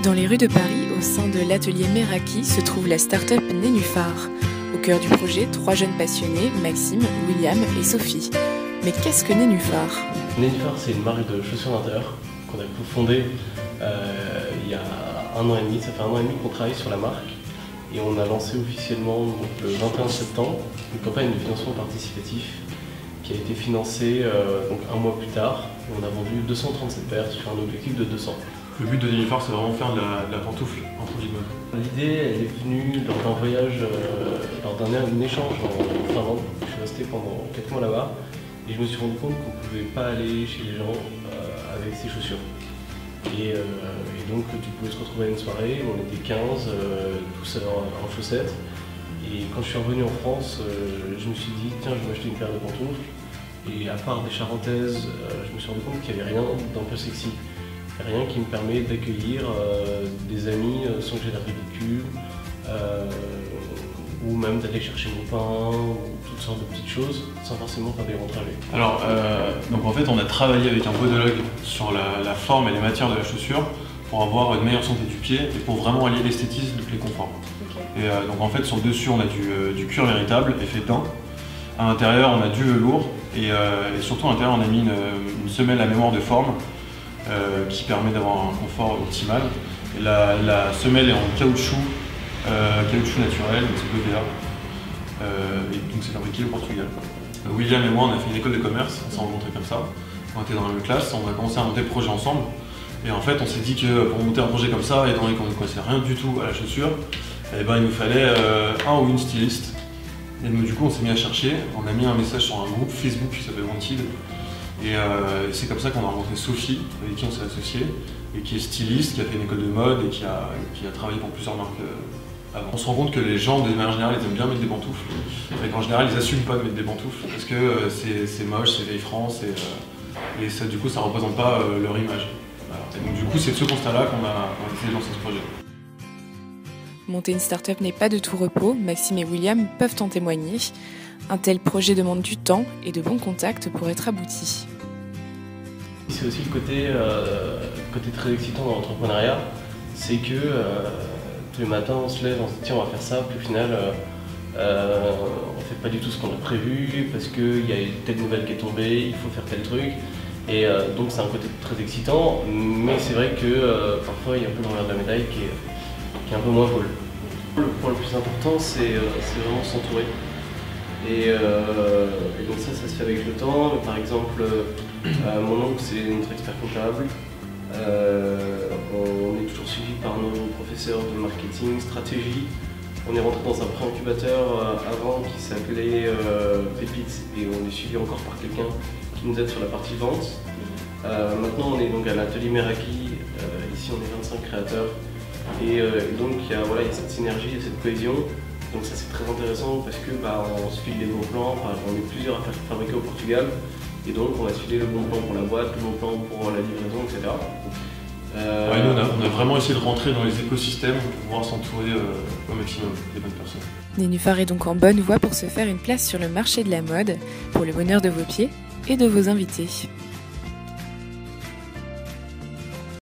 Dans les rues de Paris, au sein de l'atelier Meraki, se trouve la start-up Nénuphar. Au cœur du projet, 3 jeunes passionnés, Maxime, William et Sophie. Mais qu'est-ce que Nénuphar? Nénuphar, c'est une marque de chaussures d'intérieur qu'on a fondée il y a 1 an et demi. Ça fait 1 an et demi qu'on travaille sur la marque. Et on a lancé officiellement donc, le 21 septembre une campagne de financement participatif qui a été financée donc 1 mois plus tard. Et on a vendu 237 paires sur un objectif de 200. Le but de Nénuphar, c'est vraiment faire de la pantoufle en produit de mode. L'idée, elle est venue lors d'un voyage, lors d'un échange en Finlande. Je suis resté pendant 4 mois là-bas et je me suis rendu compte qu'on ne pouvait pas aller chez les gens avec ses chaussures. Et donc tu pouvais te retrouver à une soirée, on était 15, tous en chaussettes. Et quand je suis revenu en France, je me suis dit tiens, je vais m'acheter une paire de pantoufles. Et à part des charentaises, je me suis rendu compte qu'il n'y avait rien d'un peu sexy. Rien qui me permet d'accueillir des amis sans que j'ai l'air ridicule, ou même d'aller chercher mon pain, ou toutes sortes de petites choses, sans forcément faire des grands trajets. Alors, donc en fait, on a travaillé avec un podologue sur la forme et les matières de la chaussure pour avoir une meilleure santé du pied et pour vraiment allier l'esthétisme et les conforts. Okay. Et donc en fait, sur le dessus, on a du cuir véritable, effet teint. À l'intérieur, on a du velours et surtout à l'intérieur, on a mis une semelle à mémoire de forme. Qui permet d'avoir un confort optimal. Et la semelle est en caoutchouc naturel, c'est BVA. Et donc c'est fabriqué au Portugal. William et moi, on a fait une école de commerce, on s'est rencontrés comme ça. On était dans la même classe, on a commencé à monter le projet ensemble. Et en fait, on s'est dit que pour monter un projet comme ça, étant donné qu'on ne connaissait rien du tout à la chaussure, eh ben, il nous fallait un ou une styliste. Et donc, du coup, on s'est mis à chercher. On a mis un message sur un groupe Facebook qui s'appelle Wanted. Et c'est comme ça qu'on a rencontré Sophie, avec qui on s'est associé, et qui est styliste, qui a fait une école de mode et qui a travaillé pour plusieurs marques avant. On se rend compte que les gens, de manière générale, ils aiment bien mettre des pantoufles, mais qu'en général, ils n'assument pas de mettre des pantoufles, parce que c'est moche, c'est vieille France, et ça, du coup, ça ne représente pas leur image. Voilà. Et donc du coup, c'est de ce constat-là qu'on a essayé de lancer ce projet. Monter une start-up n'est pas de tout repos, Maxime et William peuvent en témoigner. Un tel projet demande du temps et de bons contacts pour être abouti. C'est aussi le côté très excitant dans l'entrepreneuriat, c'est que tous les matins on se lève, on se dit tiens on va faire ça, puis au final on ne fait pas du tout ce qu'on a prévu parce qu'il y a telle nouvelle qui est tombée, il faut faire tel truc. Et donc c'est un côté très excitant, mais c'est vrai que parfois il y a un peu l'envers de la médaille qui est un peu moins cool. Le point le plus important c'est vraiment s'entourer. Et donc ça se fait avec le temps. Par exemple, mon oncle c'est notre expert comptable. On est toujours suivi par nos professeurs de marketing, stratégie. On est rentré dans un pré-incubateur avant qui s'appelait Pépite et on est suivi encore par quelqu'un qui nous aide sur la partie vente. Maintenant on est donc à l'atelier Meraki, ici on est 25 créateurs. Et donc il y a cette synergie et cette cohésion. Donc ça c'est très intéressant parce que on se file les bons plans, on est plusieurs à fabriquer au Portugal et donc on va se filer le bon plan pour la boîte, le bon plan pour la livraison, etc. Nous on a vraiment essayé de rentrer dans les écosystèmes pour pouvoir s'entourer au maximum des bonnes personnes. Nénuphar est donc en bonne voie pour se faire une place sur le marché de la mode, pour le bonheur de vos pieds et de vos invités.